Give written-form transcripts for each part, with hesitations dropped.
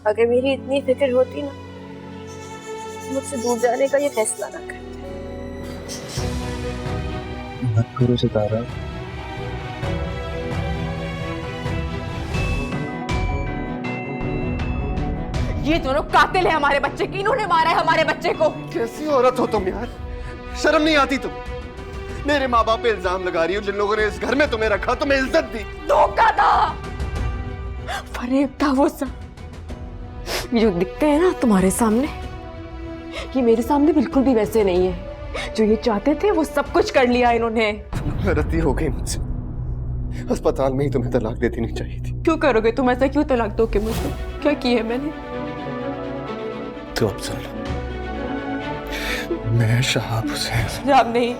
अगर मेरी इतनी फिक्र होती ना, मुझसे दूर जाने का ये फैसला ना करते। मत करो सितारा। ये दोनों कातिल है हमारे बच्चे की, इन्होंने मारा है हमारे बच्चे को। कैसी औरत हो तुम यार, शर्म नहीं आती तुम? मेरे माँ बाप पे इल्जाम लगा रही हो, जिन लोगों ने इस घर में तुम्हें रखा, तुम्हें इज्जत दी। धोखा था, फरेब था वो सब। जो दिखते हैं ना तुम्हारे सामने, ये मेरे सामने बिल्कुल भी वैसे नहीं है। जो ये चाहते थे वो सब कुछ कर लिया इन्होंने। गलती हो गई मुझसे, अस्पताल में ही तुम्हें तलाक दे देनी चाहिए थी। क्यों करोगे तुम ऐसा? क्यों तलाक दोगे मुझे? क्या किया है मैंने? तो अब सुन लो, मैं शहाब हुसैन जवाब नहीं।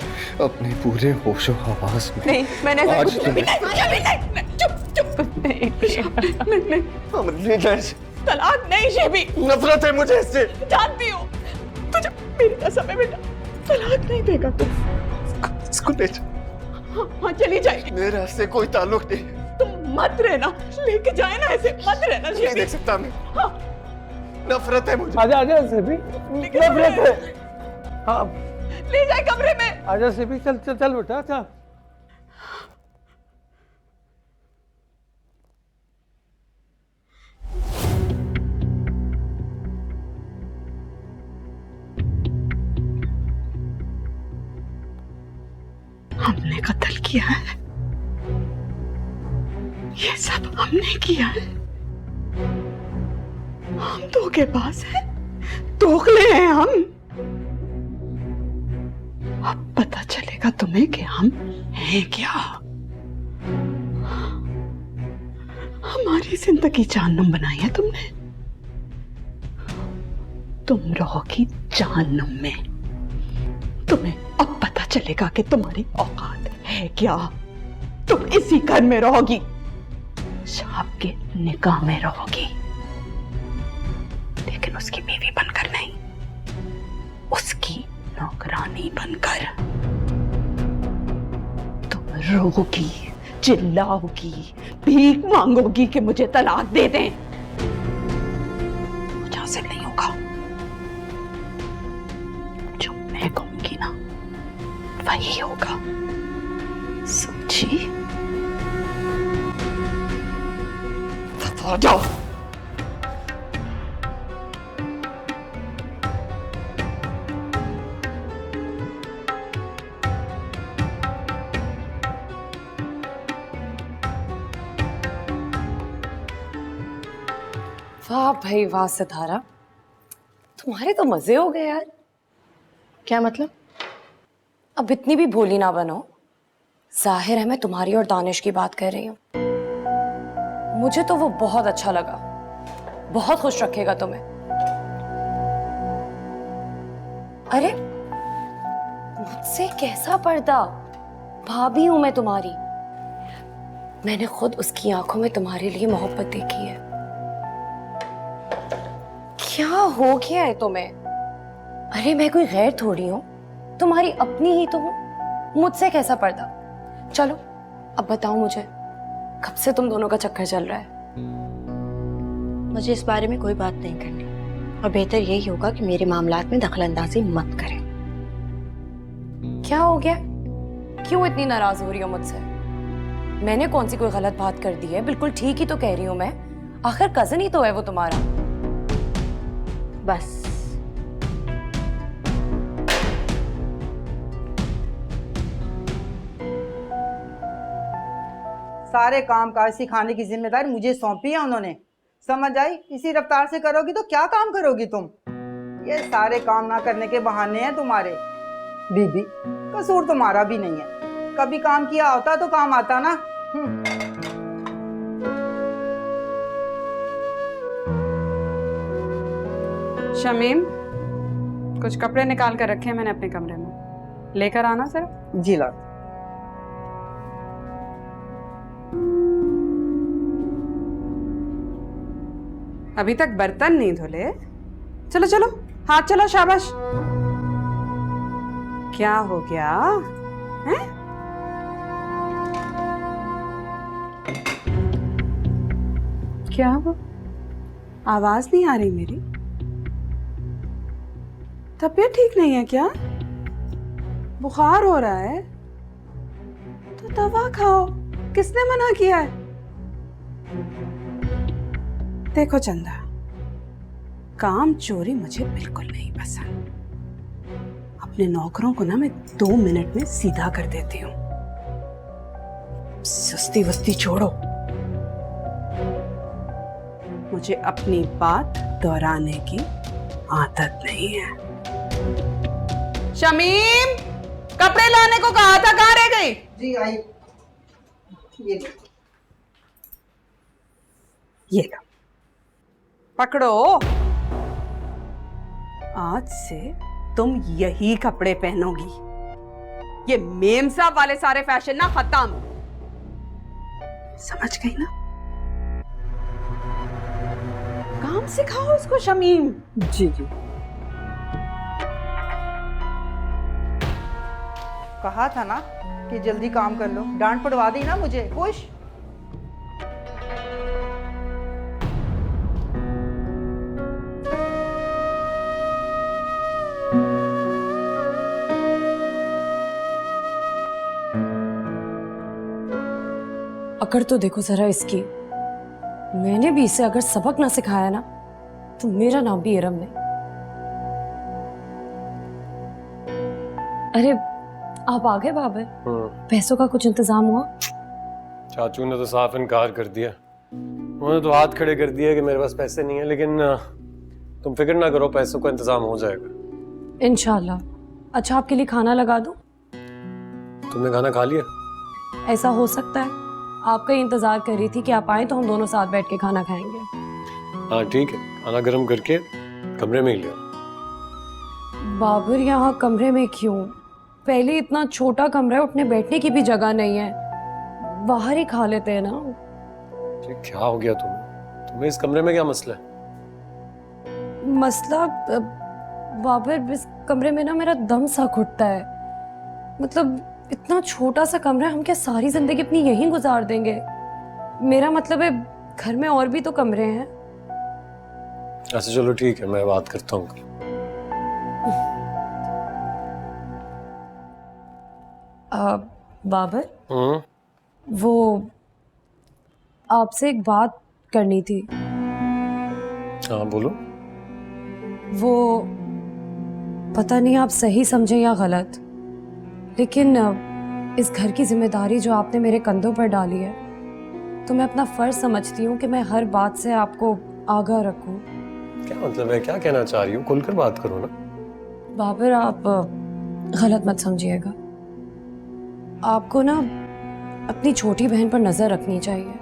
अपने पूरे होशो हवास में नहीं, मैंने ऐसा आज कुछ नहीं। चुप नहीं। तलाक नहीं शेबी, नफरत है मुझे इससे। जानती हूँ तुझे मेरी कसम है बेटा, तलाक नहीं देगा तू। इसको ले जा। हाँ चली जाएगी। मेरा इससे कोई ताल्लुक नहीं। तुम मत रहना, लेके जाए ना, ऐसे मत रहना नहीं शेबी। देख सकता मैं। हाँ। नफरत है मुझे। आजा आजा सेबी, नफरत है। हाँ ले जाए कमरे में। आजा सेबी, चल चल चल बेटा चल। हमने कत्ल किया है, ये सब हमने किया है। हम धोखेबाज हैं, दोगले हैं हम। अब पता चलेगा तुम्हें कि हम हैं क्या। हमारी जिंदगी जहन्नुम बनाई है तुमने। तुम रहोगी जहन्नुम में। तुम्हें अब पता चलेगा कि तुम्हारी औकात है क्या। तुम इसी घर में रहोगी, शहाब के निकाह में रहोगी, लेकिन उसकी बीवी बनकर नहीं, उसकी नौकरानी बनकर। तुम रोगी, चिल्लाओगी, भीख मांगोगी कि मुझे तलाक दे दें। मुझे हासिल नहीं होगा। जो मैं कहूंगी ना वही होगा, समझी? जाओ। वाह भाई वाह सितारा, तुम्हारे तो मजे हो गए यार। क्या मतलब? अब इतनी भी भोली ना बनो। जाहिर है मैं तुम्हारी और दानिश की बात कर रही हूँ। मुझे तो वो बहुत अच्छा लगा, बहुत खुश रखेगा तुम्हें। अरे मुझसे कैसा पर्दा, भाभी हूं मैं तुम्हारी। मैंने खुद उसकी आंखों में तुम्हारे लिए मोहब्बत देखी है। क्या हो गया है तुम्हें? अरे मैं कोई गैर थोड़ी हूं, तुम्हारी अपनी ही तो हूं। मुझसे कैसा पर्दा? चलो अब बताओ मुझे, कब से तुम दोनों का चक्कर चल रहा है? मुझे इस बारे में कोई बात नहीं करनी, और बेहतर यही होगा कि मेरे मामलात में दखलंदाजी मत करें। क्या हो गया? क्यों इतनी नाराज हो रही हो मुझसे? मैंने कौन सी कोई गलत बात कर दी है? बिल्कुल ठीक ही तो कह रही हूं मैं। आखिर कजन ही तो है वो तुम्हारा। बस सारे काम काज सिखाने की जिम्मेदारी मुझे सौंपी है उन्होंने, समझ आई? इसी रफ्तार से करोगी तो क्या काम करोगी तुम? ये सारे काम ना करने के बहाने हैं तुम्हारे। बीबी, कसूर तुम्हारा भी नहीं है, कभी काम किया होता तो काम आता ना। शमीम, कुछ कपड़े निकाल कर रखे हैं मैंने अपने कमरे में, लेकर आना जरा। जी ला। अभी तक बर्तन नहीं धुले? चलो चलो, हाथ चलो, शाबाश। क्या हो गया है? क्या हुआ? आवाज नहीं आ रही मेरी? तबीयत ठीक नहीं है क्या? बुखार हो रहा है तो दवा खाओ। किसने मना किया है? देखो चंदा, काम चोरी मुझे बिल्कुल नहीं पसंद। अपने नौकरों को ना मैं 2 मिनट में सीधा कर देती हूँ। सुस्ती वस्ती छोड़ो। मुझे अपनी बात दोहराने की आदत नहीं है। शमीम, कपड़े लाने को कहा था, कहाँ रह गई? जी आई। ये लो, पकड़ो। आज से तुम यही कपड़े पहनोगी। ये मेम साहब वाले सारे फैशन ना खत्म। समझ गई ना? काम सिखाओ इसको शमीम। जी जी। कहा था ना कि जल्दी काम कर लो, डांट पड़वा दी ना मुझे। खुश? अकड़ तो देखो जरा इसकी। मैंने भी इसे अगर सबक ना सिखाया ना तो मेरा नाम भी इरम नहीं। अरे आप आ गए बाबर? पैसों का कुछ इंतजाम हुआ? चाचू ने तो साफ इनकार कर दिया। उन्होंने तो हाथ खड़े कर दिया कि मेरे पास पैसे नहीं है, लेकिन तुम फिक्र ना करो, पैसों का इंतजाम हो जाएगा इंशाल्लाह। अच्छा, आपके लिए खाना लगा दूं? तुमने खाना खा लिया? ऐसा हो सकता है, आपका ही इंतजार कर रही थी कि आप आए तो हम दोनों साथ बैठ के खाना खाएंगे। हाँ ठीक है, खाना गर्म करके कमरे में ही लिया। बाबर, यहाँ कमरे में क्यों? पहले इतना छोटा कमरा है, उठने बैठने की भी जगह नहीं है। बाहर ही खा लेते हैं ना। क्या हो गया तुम्हें इस कमरे में क्या मसला है? मसला बाबर, इस कमरे में ना मेरा दम सा घुटता है। मतलब इतना छोटा सा कमरा है, हम क्या सारी जिंदगी अपनी यहीं गुजार देंगे? मेरा मतलब है घर में और भी तो कमरे हैं। अच्छा चलो ठीक है, मैं बात करता हूँ। बाबर, वो आपसे एक बात करनी थी। हाँ बोलो। वो पता नहीं आप सही समझे या गलत, लेकिन इस घर की जिम्मेदारी जो आपने मेरे कंधों पर डाली है, तो मैं अपना फर्ज समझती हूँ कि मैं हर बात से आपको आगाह रखूं। क्या मतलब है, क्या कहना चाह रही हूँ? खुलकर बात करो ना। बाबर, आप गलत मत समझिएगा। आपको ना अपनी छोटी बहन पर नजर रखनी चाहिए।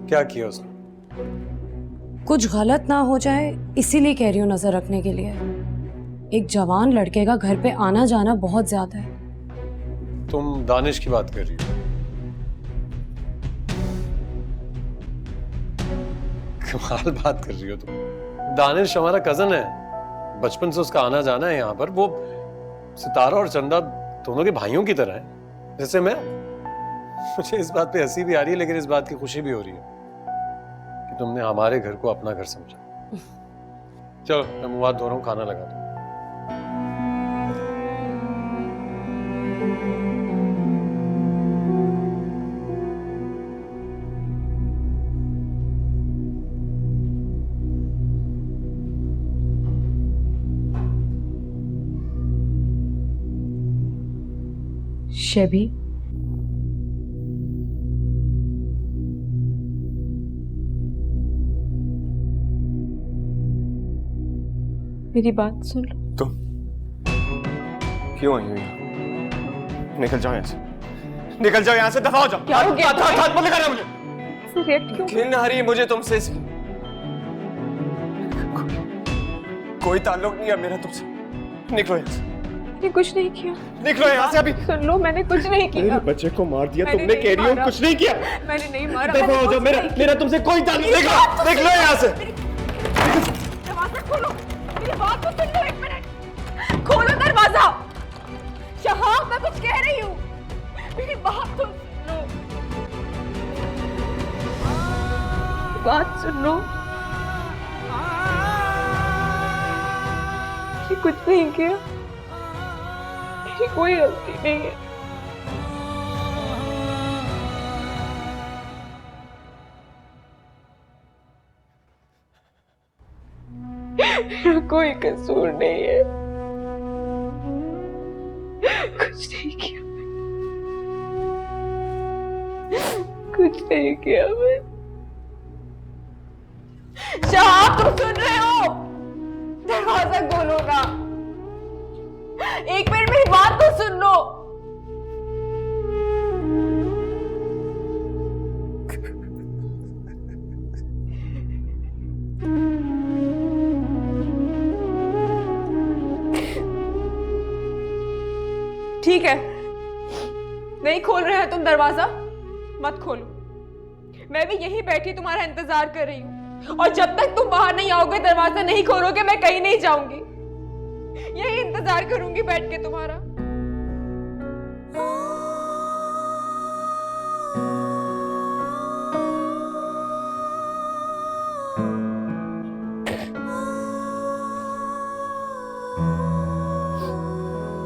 क्या किया उसने? कुछ गलत ना हो जाए इसीलिए कह रही हूँ नजर रखने के लिए। एक जवान लड़के का घर पे आना जाना बहुत ज्यादा है। तुम दानिश की बात कर रही हो? कमाल बात कर रही हो तुम। दानिश हमारा कजन है, बचपन से उसका आना जाना है यहाँ पर। वो सितारा और चंदा दोनों के भाइयों की तरह है, जैसे मैं। मुझे इस बात पे हंसी भी आ रही है, लेकिन इस बात की खुशी भी हो रही है कि तुमने हमारे घर को अपना घर समझा। चलो मैं मुंह हाथ धो रहा हूँ, खाना लगा दो। शेबी, मेरी बात सुन लो। तुम क्यों आई हो यहाँ? निकल जाओ यहाँ से, निकल जाओ यहाँ से, दफा हो जाओ। क्या हो गया? हाथ मत लगाना मुझे। सिगरेट क्यों? घिन आ रही है मुझे तुमसे। कोई ताल्लुक नहीं है मेरा तुमसे। निकलो यहाँ से। मैंने कुछ नहीं किया। निकलो यहाँ से अभी। सुन लो, मैंने कुछ नहीं किया। मेरे बच्चे को मार दिया मैंने तुमने, नहीं कह रही हो मारा। कुछ नहीं किया। मैंने नहीं मारा। दफा हो जाओ, मेरा तुमसे कोई ताल्लुक नहीं। निकलो यहाँ से। दरवाजा खोलो, मेरी बात तो सुन लो। 1 मिनट, खोलो दरवाजा। शहाब, मैं कुछ कह रही हूँ, मेरी बात तो सुन लो। बात सुन लो कि कुछ नहीं किया, मेरी कोई गलती नहीं है। मेरा कोई कसूर नहीं है, कुछ नहीं किया, कुछ नहीं किया मैं। शाह, तुम सुन रहे हो? दरवाजा खोलो ना, एक मिनट मेरी बात तो सुन लो। ठीक है, नहीं खोल रहे हैं तुम दरवाजा, मत खोलो। मैं भी यहीं बैठी तुम्हारा इंतजार कर रही हूँ, और जब तक तुम बाहर नहीं आओगे, दरवाजा नहीं खोलोगे, मैं कहीं नहीं जाऊंगी। यही इंतजार करूंगी बैठ के तुम्हारा।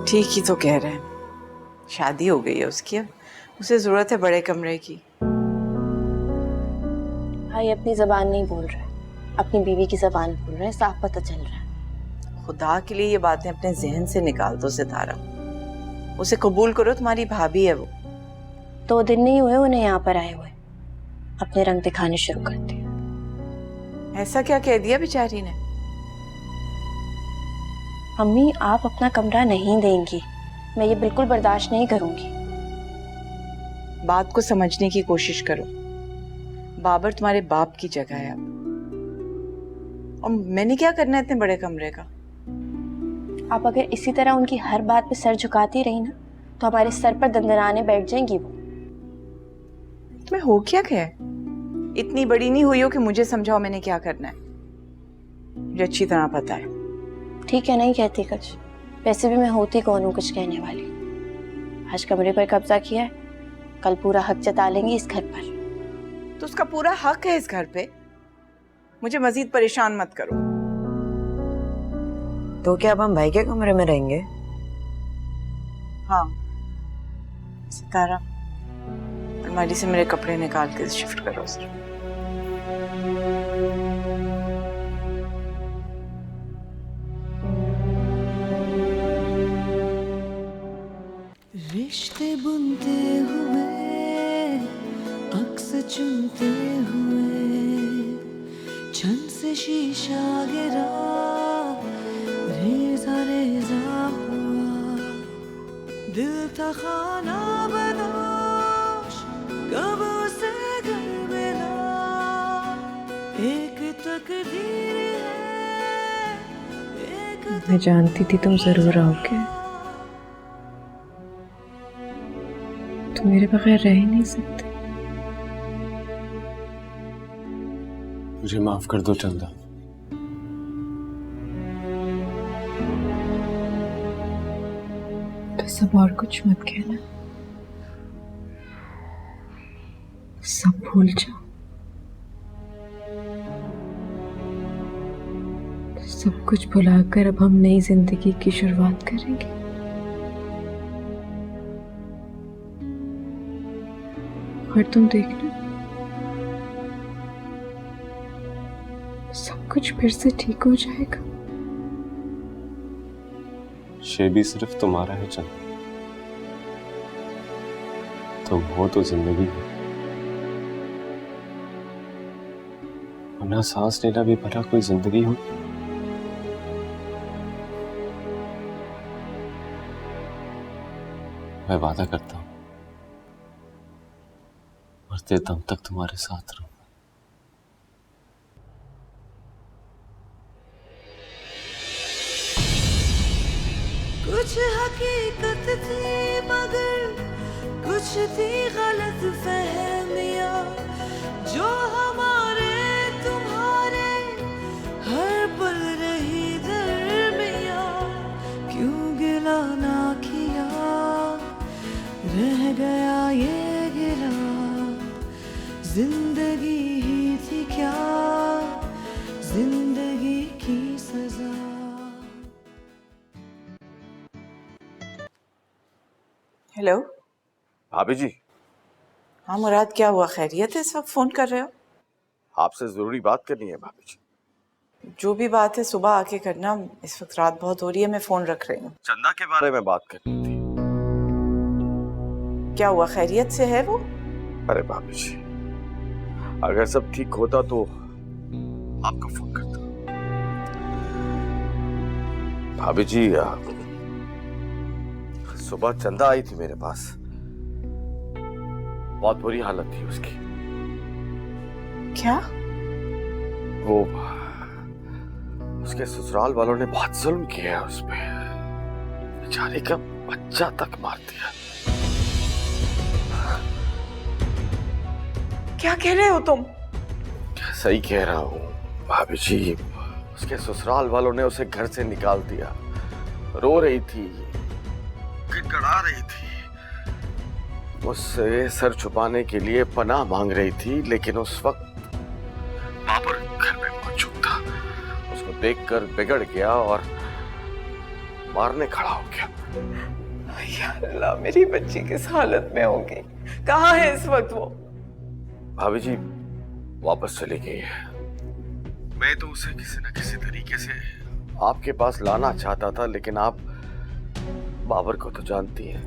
ठीक ही तो कह रहे हैं, शादी हो गई है उसकी, अब उसे जरूरत है बड़े कमरे की। भाई अपनी जबान नहीं बोल रहे, अपनी बीवी की जबान बोल रहे हैं, साफ पता चल रहा है। खुदा के लिए ये बातें अपने जहन से निकाल दो सितारा, उसे कबूल करो, तुम्हारी भाभी है वो। 2 दिन नहीं हुए उन्हें यहाँ पर आए हुए, अपने रंग दिखाने शुरू कर दिए। ऐसा क्या कह दिया बेचारी ने? अम्मी, आप अपना कमरा नहीं देंगी, मैं ये बिल्कुल बर्दाश्त नहीं करूंगी। बात को समझने की कोशिश करो, बाबर तुम्हारे बाप की जगह है अब, और मैंने क्या करना है इतने बड़े कमरे का? आप अगर इसी तरह उनकी हर बात पे सर झुकाती रही ना, तो हमारे सर पर दंदनाने बैठ जाएंगी वो। तुम्हें हो क्या है? इतनी बड़ी नहीं हुई हो कि मुझे समझाओ मैंने क्या करना है, मुझे अच्छी तरह पता है। ठीक है, नहीं कहती कुछ, वैसे भी मैं होती कौन हूँ कुछ कहने वाली। आज कमरे पर कब्जा किया है, कल पूरा हक जता लेंगी इस घर पर। तो उसका पूरा हक है इस घर पे, मुझे मजीद परेशान मत करो। तो क्या अब हम भाई के कमरे में रहेंगे? हाँ सितारा, अलमारी से मेरे कपड़े निकाल के शिफ्ट करो सिर्फ। रिश्ते बुनते हुए, अक्स चुनते हुए, छन से शीशा गिरा, रेजा रेजा हुआ, दिल था खाना बदोश, कब उसे घर मिला, एक तकदीर है, एक मैं जानती थी तुम जरूर आओगे, तुम मेरे बगैर रह ही नहीं सकते। मुझे माफ कर दो चंदा। बस अब और कुछ मत कहना, सब भूल जाओ, सब कुछ भुलाकर अब हम नई जिंदगी की शुरुआत करेंगे। और तुम देखना, सब कुछ फिर से ठीक हो जाएगा। ये भी सिर्फ तुम्हारा है चंदा, तुम हो तो जिंदगी है, वरना सांस लेना भी भला कोई जिंदगी हो? मैं वादा करता हूं, मरते दम तक तुम्हारे साथ रहूंगा। कुछ हकीकत थी मगर कुछ थी गलत फहमियां, जो हमारे तुम्हारे हर पल रही दरमियां। क्यों गिला ना किया, रह गया ये गिला, जिंदगी ही थी क्या, हेलो। भाभी जी, हाँ मुराद, क्या हुआ? खैरियत है? इस वक्त फोन कर रहे हो? आपसे जरूरी बात करनी है भाभी जी। जो भी बात है सुबह आके करना, इस वक्त रात बहुत हो रही है, मैं फोन रख रही हूँ। चंदा के बारे में बात करनी थी। क्या हुआ? खैरियत से है वो? अरे भाभी जी, अगर सब ठीक होता तो आपको फोन करता। भाभी जी, सुबह चंदा आई थी मेरे पास। बहुत बुरी हालत थी उसकी। क्या? वो उसके ससुराल वालों ने बहुत जुल्म किया है उस पे। बेचारी का बच्चा तक मार दिया। क्या कह रहे हो तुम? सही कह रहा हूँ भाभी जी। उसके ससुराल वालों ने उसे घर से निकाल दिया। रो रही थी, गिड़गिड़ा रही थी, मुझसे सर छुपाने के लिए पनाह मांग रही थी, लेकिन उस वक्त बाबर घर में मौजूद था। उसको देखकर बिगड़ गया और मारने खड़ा हो गया। या अल्लाह, मेरी बच्ची किस हालत में होगी? कहाँ है इस वक्त वो? भाभी जी वापस चली गई है। मैं तो उसे किसी न किसी तरीके से आपके पास लाना चाहता था, लेकिन आप बाबर को तो जानती हैं।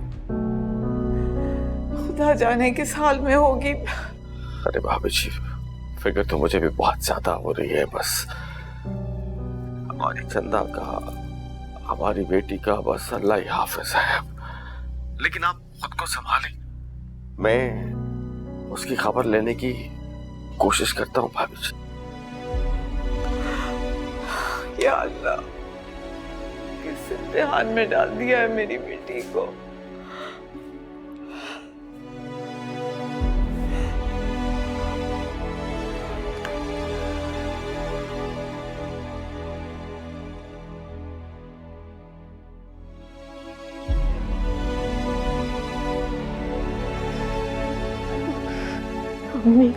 खुदा जाने किस हाल में होगी। अरे भाभी जी, फिक्र तो मुझे भी बहुत ज्यादा हो रही है। बस हमारी चंदा का, हमारी बेटी का बस अल्लाह ही हाफिज है। लेकिन आप खुद को संभालें। मैं उसकी खबर लेने की कोशिश करता हूँ भाभी जी। या अल्लाह, किस इम्तिहान में डाल दिया है मेरी बेटी को। मम्मी,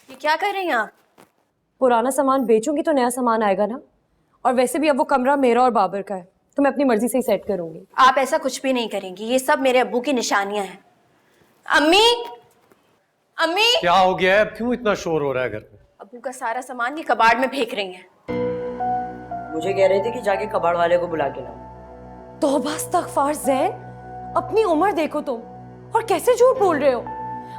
ये क्या कर रही हैं आप? पुराना सामान बेचूंगी तो नया सामान आएगा ना। और वैसे भी अब वो कमरा मेरा और बाबर का है, तो मैं अपनी मर्जी से ही सेट करूंगी। आप ऐसा कुछ भी नहीं करेंगी, ये सब मेरे अब्बू की निशानियां हैं। अम्मी, अम्मी, क्या हो गया है? क्यों इतना शोर हो रहा है घर में? अब्बू का सारा सामान ये कबाड़ में फेंक रही हैं। मुझे कह रही थी कि जाके कबाड़ वाले को बुला के लाओ। तौबा इस्तग़फ़ार ज़ैन, अपनी उम्र देखो तुम, और कैसे झूठ बोल रहे हो।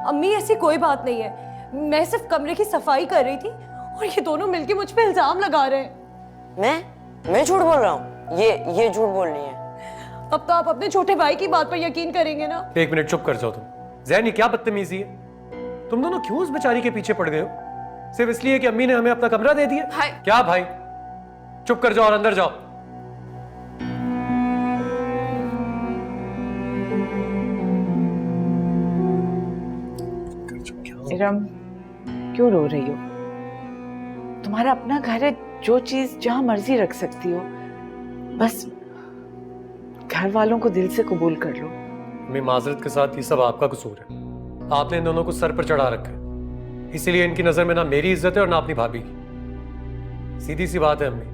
अम्मी ऐसी कोई बात नहीं है, मैं सिर्फ कमरे की सफाई कर रही थी और ये दोनों मिलके मुझ पे इल्जाम लगा रहे हैं। मैं झूठ बोल रहा हूँ? ये झूठ बोल रही है। अब तो आप अपने छोटे भाई की बात पर यकीन करेंगे ना? एक मिनट चुप कर जाओ तुम। ज़ैन, ये क्या बदतमीजी है? तुम दोनों क्यों उस बेचारी के पीछे पड़ गए हो? सिर्फ इसलिए कि अम्मी ने हमें अपना कमरा दे दिया? भाई। क्या भाई? चुप कर जाओ और अंदर जाओ। इरम, क्यों रो रही हो? तुम्हारा अपना घर है, जो चीज जहां मर्जी रख सकती हो। बस घर वालों को दिल से कबूल कर लो। मैं माजरत के साथ, ये सब आपका कसूर है। आपने इन दोनों को सर पर चढ़ा रखा है, इसीलिए इनकी नजर में ना मेरी इज्जत है और ना अपनी भाभी की। सीधी सी बात है अम्मी,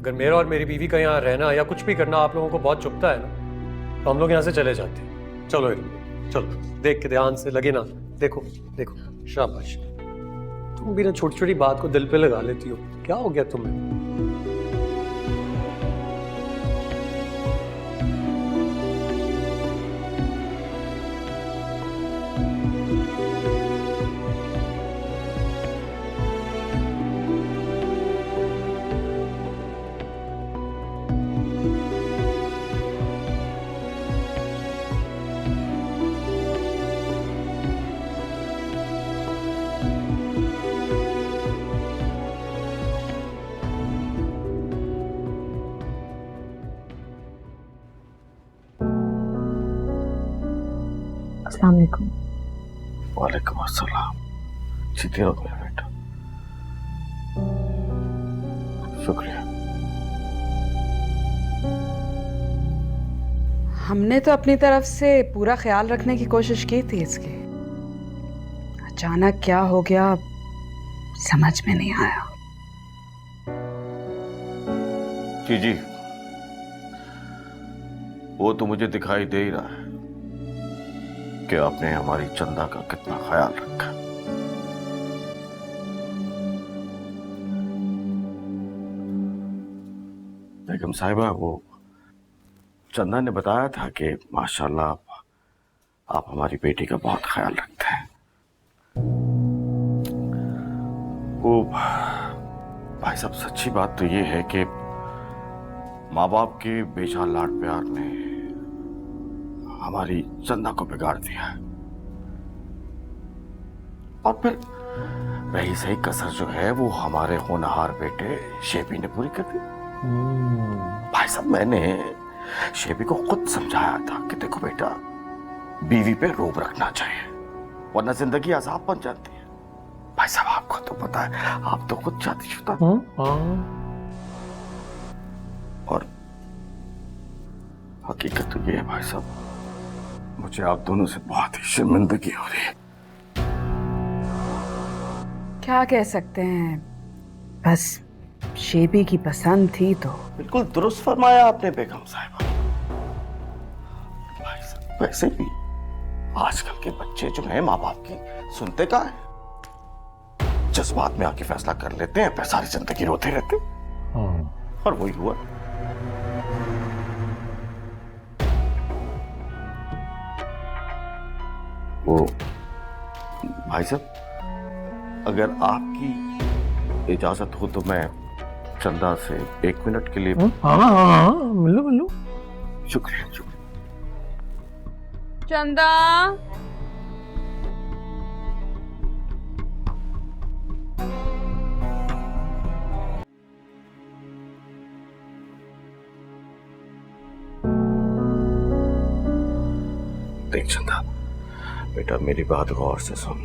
अगर मेरा और मेरी बीवी का यहाँ रहना या कुछ भी करना आप लोगों को बहुत चुभता है ना, तो हम लोग यहाँ से चले जाते हैं। चलो इरम, चलो, देख के ध्यान से, लगे ना, देखो देखो, शाबाश। तुम भी ना छोटी छोटी बात को दिल पे लगा लेती हो। क्या हो गया तुम्हें? अस्सलाम वालेकुम। वालेकुम अस्सलाम। जीते रहो मेरा बेटा। शुक्रिया। हमने तो अपनी तरफ से पूरा ख्याल रखने की कोशिश की थी इसकी। अचानक क्या हो गया समझ में नहीं आया। जी जी, वो तो मुझे दिखाई दे ही रहा है कि आपने हमारी चंदा का कितना ख्याल रखा। बेगम साहिबा, वो चंदा ने बताया था कि माशाल्लाह आप हमारी बेटी का बहुत ख्याल रखते हैं। वो भाई साहब, सच्ची बात तो ये है कि माँ बाप के बेजान लाड प्यार ने हमारी चंदा को बिगाड़ दिया है। और फिर रही सही कसर जो है वो हमारे होनहार बेटे शेबी ने पूरी कर दी। भाई साहब, मैंने शेबी को खुद समझाया था कि देखो बेटा, बीवी पे रोब रखना चाहिए वरना जिंदगी अजाब बन जाती है। भाई साहब, आपको तो पता है, आप तो खुद शादीशुदा। और हकीकत तो ये है भाई साहब, मुझे आप दोनों से बहुत ही शर्मिंदगी हो रही है। क्या कह सकते हैं, बस शेबी की पसंद थी तो। बिल्कुल दुरुस्त फरमाया आपने बेगम साहिबा। भाई साहब, वैसे भी आजकल के बच्चे जो हैं माँ बाप की सुनते कहाँ हैं? जज्बात में आके फैसला कर लेते हैं, फिर सारी जिंदगी रोते रहते। और वही हुआ। वो भाई साहब, अगर आपकी इजाजत हो तो मैं चंदा से 1 मिनट के लिए। हाँ, मिलो। शुक्रिया शुक्रिया। चंदा, देख चंदा बेटा, मेरी बात गौर से सुन।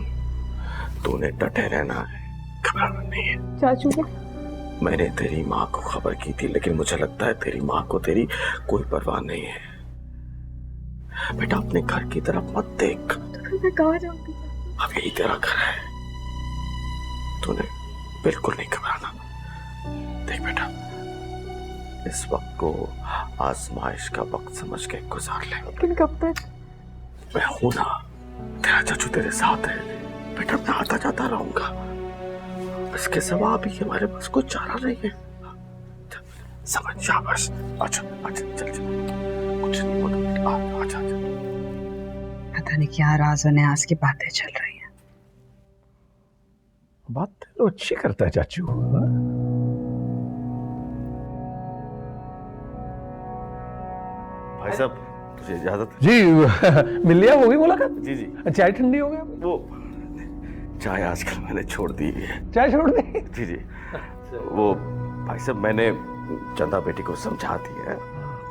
तूने डटे रहना है, घबराना नहीं है। चाचू को मैंने तेरी माँ को खबर की थी, लेकिन मुझे लगता है तेरी माँ को तेरी कोई परवाह नहीं है। बेटा, अपने घर की तरफ मत देख। तो मैं कहाँ जाऊंगी? अब यही तेरा घर है, तूने बिल्कुल नहीं घबराना। देख बेटा, इस वक्त को आजमाइश का वक्त समझ के गुजार ले। लेकिन कब तक? मैं हूं ना, तेरा चाचू तेरे साथ है बेटा। मैं आता जाता रहूंगा, इसके सिवा अभी हमारे पास कोई चारा नहीं है। समझ जा बस। अच्छा चल कुछ नहीं होता। अच्छा पता नहीं क्या राज और न्याज की बातें चल रही हैं। बात तो अच्छी करता है चाचू। हाँ? भाई साहब, तुझे इजाजत जी। मिल लिया, हो गई मुलाकात? जी जी। चाय ठंडी हो गया? वो चाय आजकल मैंने छोड़ दी है। चाय छोड़ दी? जी जी। वो भाई साहब, मैंने चंदा बेटी को समझा दिया है,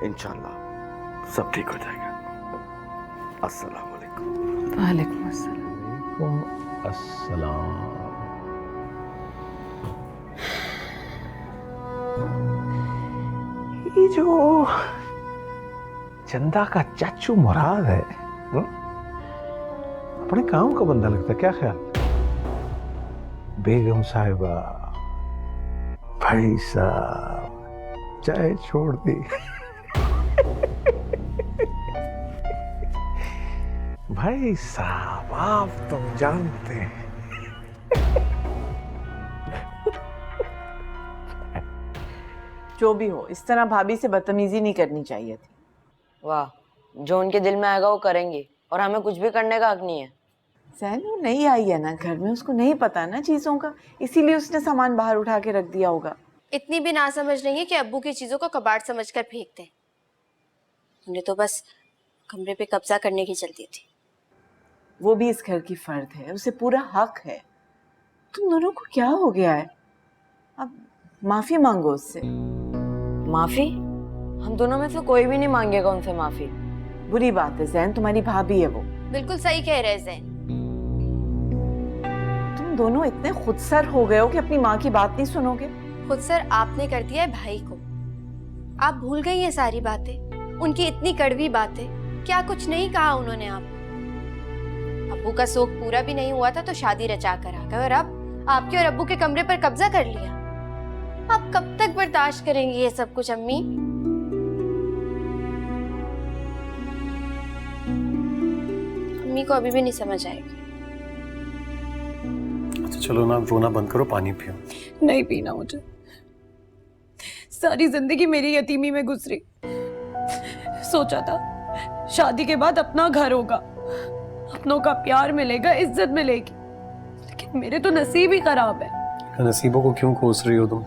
इंशाल्लाह सब ठीक हो जाएगा। अस्सलाम वालेकुम। वालेकुम अस्सलाम। अस्सलाम। ये जो चंदा का चाचू मुराद है, अपने काम का बंदा लगता है। क्या ख्याल? बेगम साहिबा, भाई साहब, चाय छोड़ दी। भाई साहब, आप तुम जानते हैं। जो भी हो, इस तरह भाभी से बदतमीजी नहीं करनी चाहिए थी। वाह, जो उनके दिल में आएगा वो करेंगे और हमें कुछ भी करने का हक नहीं है। सहन, वो नहीं आई है ना घर में, उसको नहीं पता ना चीजों का, इसीलिए उसने सामान बाहर उठा के रख दिया होगा। इतनी भी ना समझ नहीं है कि अब्बू की चीजों को कबाड़ समझकर फेंकते हैं। हमने तो बस कमरे पे कब्जा करने की चलती थी। वो भी इस घर की फर्द है, उसे पूरा हक है। तुम दोनों को क्या हो गया है? अब माफी मांगो उससे। माफी? हम दोनों में से कोई भी नहीं मांगेगा उनसे माफी। बुरी बात है जैन, तुम्हारी भाभी है वो। बिल्कुल सही कह रहे ज़ैन। तुम दोनों इतने खुदसर हो गए हो कि अपनी माँ की बात नहीं सुनोगे। खुद सर आपने कर दिया है भाई को। आप भूल गई ये सारी बातें, उनकी इतनी कड़वी बातें। क्या कुछ नहीं कहा उन्होंने आपको? अब्बू का शौक पूरा भी नहीं हुआ था तो शादी रचा कर आ गए, और अब आपके और अब्बू के कमरे पर कब्जा कर लिया। आप कब तक बर्दाश्त करेंगी ये सब कुछ अम्मी? अम्मी को अभी भी नहीं समझ आएगी। अच्छा चलो ना, रोना बंद करो, पानी पियो। नहीं पीना मुझे। सारी जिंदगी मेरी यतीमी में गुजरी। सोचा था शादी के बाद अपना घर होगा, अपनों का प्यार मिलेगा, इज्जत मिलेगी, लेकिन मेरे तो नसीब ही खराब है। नसीबों को क्यों कोस रही हो तुम?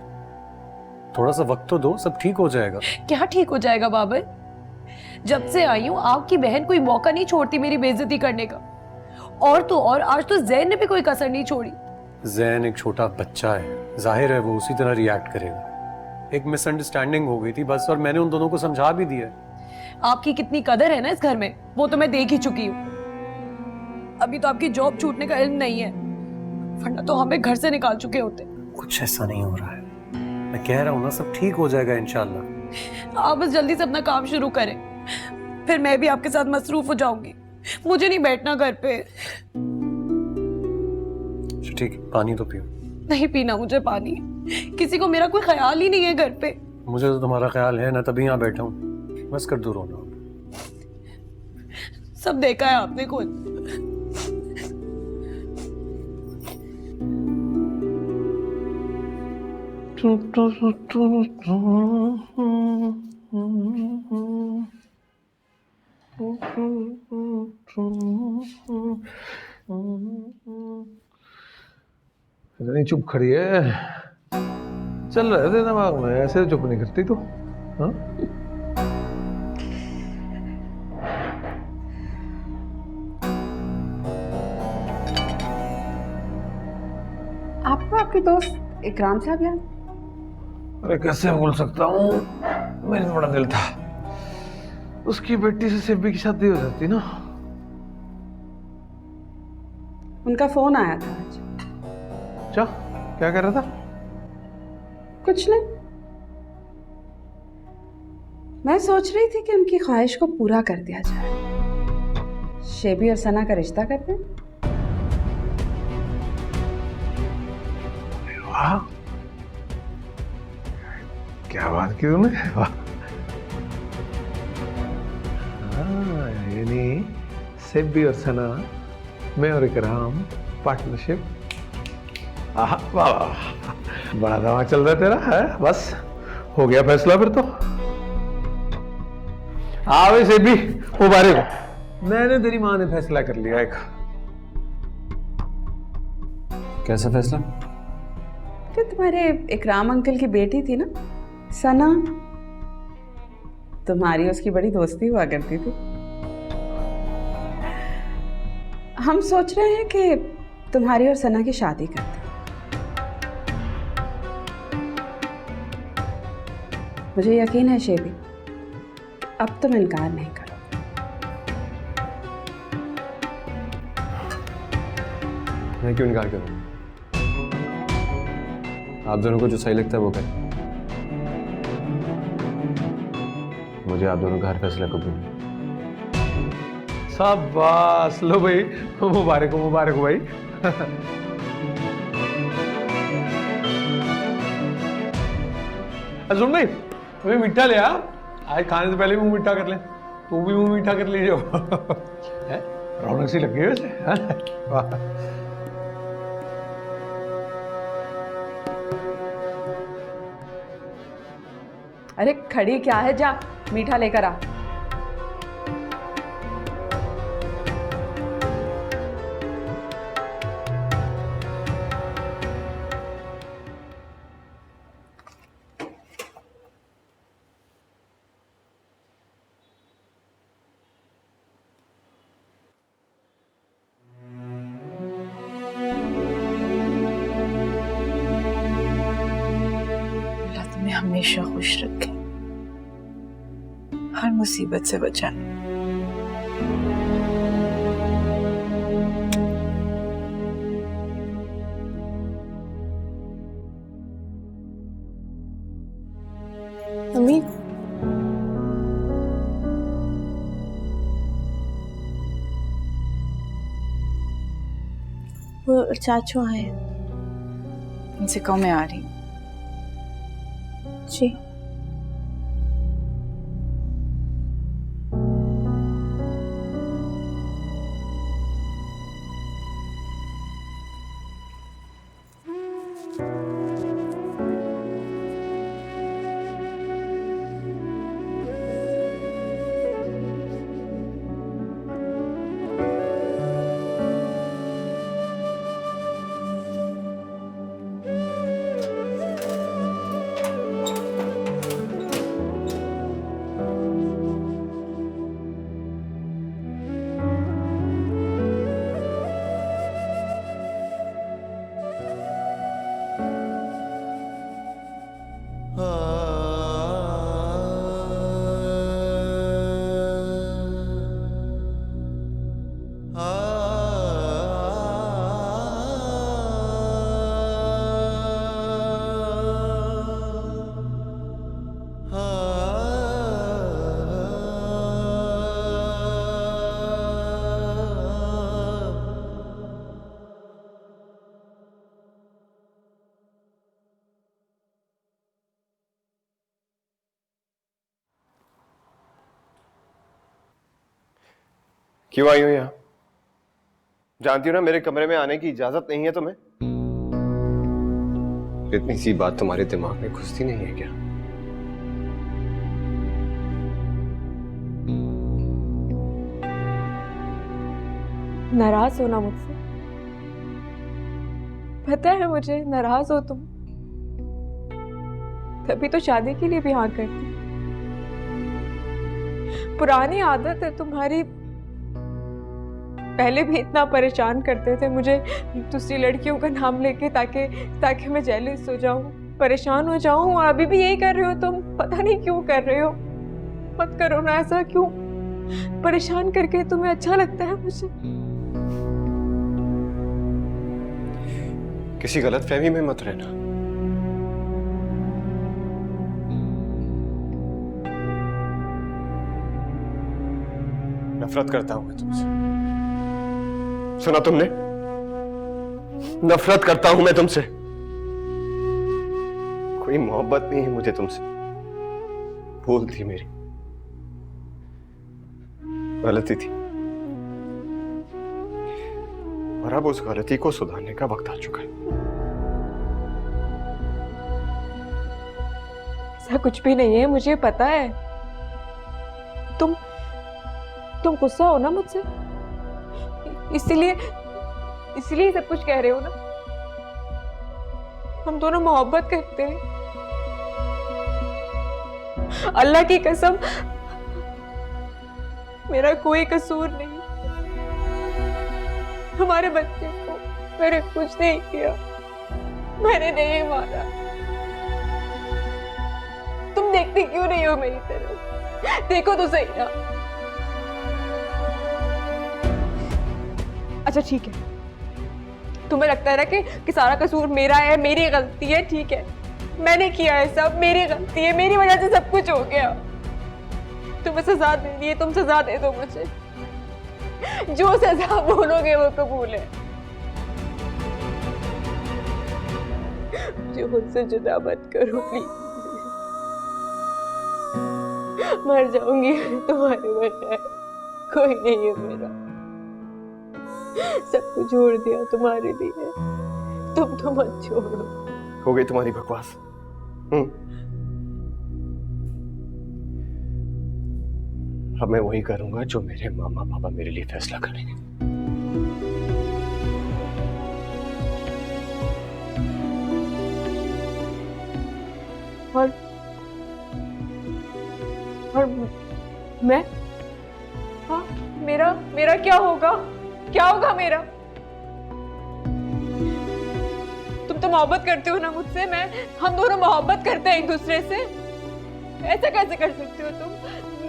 थोड़ा सा वक्त तो दो, सब ठीक हो जाएगा। क्या ठीक हो जाएगा बाबर? जब से आई हूँ आपकी बहन कोई मौका नहीं छोड़ती मेरी बेइज्जती करने का। और तो और आज तो जैन ने भी कोई कसर नहीं छोड़ी। जैन एक छोटा बच्चा है, जाहिर है वो उसी तरह रिएक्ट करेगा। एक मिसअंडरस्टैंडिंग हो गई थी बस, और मैंने उन दोनों को समझा भी दिया। आपकी कितनी कदर है ना इस घर में, वो तो मैं देख ही चुकी हूँ। अभी तो आपकी जॉब छूटने का इल्म नहीं है, वरना तो हमें घर से निकाल चुके होते। कुछ ऐसा नहीं हो रहा है, मैं कह रहा हूँ ना, सब ठीक हो जाएगा इंशाल्लाह। आप बस जल्दी से अपना काम शुरू करें, फिर मैं भी आपके साथ मसरूफ हो जाऊंगी। मुझे नहीं बैठना घर पे। ठीक है, पानी तो पियो। नहीं पीना मुझे पानी। किसी को मेरा कोई ख्याल ही नहीं है घर पे। मुझे तो तुम्हारा ख्याल है ना, तभी यहाँ बैठा हूँ। बस कर दो रोना। सब देखा है आपने खुद। इतनी चुप खड़ी है, चल रहे थे दिमाग में, ऐसे चुप नहीं करती तू। हाँ? आपको आपके दोस्त इकराम साहब याद? अरे कैसे भूल सकता हूँ, मेरा तो बड़ा दिल था। उसकी बेटी से सिब्बी की शादी हो जाती ना। उनका फोन आया था आज। क्या क्या कर रहा था? कुछ नहीं, मैं सोच रही थी कि उनकी ख्वाहिश को पूरा कर दिया जाए, शेबी और सना का रिश्ता कर दें। वाह, क्या बात की तूने। वाह, यानी सिब्बी और सना, मैं और इकराम, पार्टनरशिप। वाह वाह, बड़ा दिमाग चल रहा है तेरा, है? बस हो गया फैसला फिर तो। हाँ सिब्बी, मुबारक हो, मैंने तेरी माँ ने फैसला कर लिया एक। कैसा फैसला? कि तुम्हारे इकराम अंकल की बेटी थी ना सना, तुम्हारी उसकी बड़ी दोस्ती हुआ करती थी। हम सोच रहे हैं कि तुम्हारी और सना की शादी कर दें। मुझे यकीन है शेबी, अब तुम इनकार नहीं करोगे। मैं क्यों इनकार करूँ? आप दोनों को जो सही लगता है वो करें। मुझे आप दोनों का हर फैसला कबूल है। शाबाश, लो भाई, मुबारक हो भाई। सुन भाई, अभी मीठा ले आ, आज खाने से पहले मुंह मीठा कर ले। तू भी मुंह मीठा कर लीजिए। रौनक सी लग गई वैसे। वाह, अरे खड़ी क्या है, जा मीठा लेकर आ। तुम्हें हमेशा खुश रखे, हर मुसीबत से बचाए। मम्मी वो चाचू आए हैं। इनसे कहो मैं आ रही हूँ। जी क्यों आई हो यहाँ? जानती हो ना मेरे कमरे में आने की इजाजत नहीं है तुम्हें। इतनी सी बात तुम्हारे दिमाग में घुसती नहीं है क्या? नाराज हो ना मुझसे, पता है मुझे नाराज हो तुम, तभी तो शादी के लिए भी हाँ करती। पुरानी आदत है तुम्हारी, पहले भी इतना परेशान करते थे मुझे दूसरी लड़कियों का नाम लेके ताकि मैं जेलस हो जाऊं, परेशान हो जाऊं, और अभी भी यही कर रहे हो तुम। पता नहीं क्यों कर रहे हो, मत करो ना ऐसा। क्यों परेशान करके तुम्हें अच्छा लगता है मुझे? किसी गलतफहमी में मत रहना। नफरत करता हूं मैं तुमसे, सुना तुमने? नफरत करता हूं मैं तुमसे। कोई मोहब्बत नहीं है मुझे तुमसे। भूल थी मेरी, गलती थी, और अब उस गलती को सुधारने का वक्त आ चुका है। ऐसा कुछ भी नहीं है, मुझे पता है। तुम गुस्सा हो ना मुझसे, इसीलिए सब कुछ कह रहे हो ना। हम दोनों मोहब्बत करते हैं, अल्लाह की कसम मेरा कोई कसूर नहीं। हमारे बच्चे को मैंने कुछ नहीं किया, मैंने नहीं मारा। तुम देखते क्यों नहीं हो मेरी तरफ? देखो तो सही ना। अच्छा ठीक है, तुम्हें लगता है ना कि सारा कसूर मेरा है, मेरी गलती है। ठीक है, मैंने किया है, सब मेरी गलती है, मेरी वजह से सब कुछ हो गया। तुम्हें सजा देनी है, तुम सजा दे दो मुझे। जो सजा बोलोगे वो कबूल है। मुझे मुझसे जुदा मत करो प्लीज। मर जाऊंगी तुम्हारे बजाय, कोई नहीं है मेरा। सब कुछ छोड़ दिया तुम्हारे लिए, तुम तो मत छोड़ो। हो गई तुम्हारी बकवास। अब मैं वही करूंगा जो मेरे मामा पापा मेरे लिए फैसला करेंगे। और मैं, हाँ, मेरा क्या होगा? क्या होगा मेरा? तुम तो मोहब्बत करते हो ना मुझसे, हम दोनों मोहब्बत करते हैं एक दूसरे से। ऐसा कैसे कर सकते हो तुम?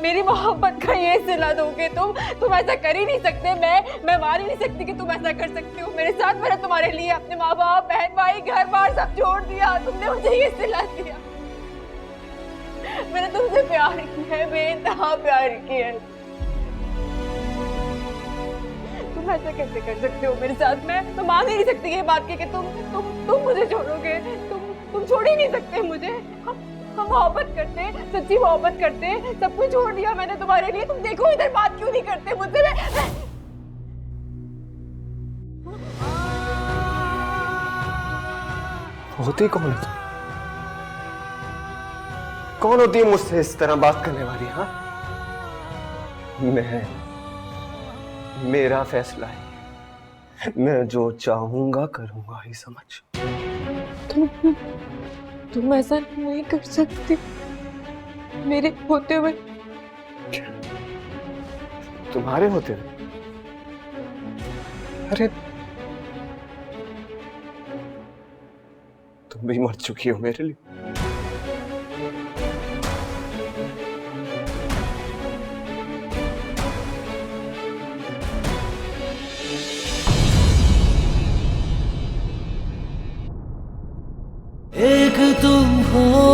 मेरी मोहब्बत का ये सिला दोगे तुम ऐसा कर ही नहीं सकते। मैं मान ही नहीं सकती कि तुम ऐसा कर सकते हो मेरे साथ। मैंने तुम्हारे लिए अपने माँ बाप, बहन भाई, घर बार सब छोड़ दिया, तुमने मुझे ये सिला दिया। मैं तुमसे प्यार किया है, बेइंतहा प्यार किया है। तुम ऐसा कैसे कर सकते हो मेरे साथ? मैं तो मान ही नहीं सकती ये बात कि तुम मुझे छोड़ोगे। तुम छोड़ ही नहीं सकते मुझे। हम मोहब्बत करते हैं, सच्ची मोहब्बत करते हैं, सब कुछ छोड़ दिया मैंने तुम्हारे लिए। तुम देखो इधर बात क्यों नहीं करते मुझसे? होती कौन है तुम? कौन होती है मुझसे इस तरह बात करने वाली? हाँ, मेरा फैसला है, मैं जो चाहूंगा करूंगा ही, समझ। तुम ऐसा नहीं कर सकती मेरे होते हुए। तुम्हारे होते हुए? अरे तुम भी मर चुकी हो मेरे लिए। एक तुम हो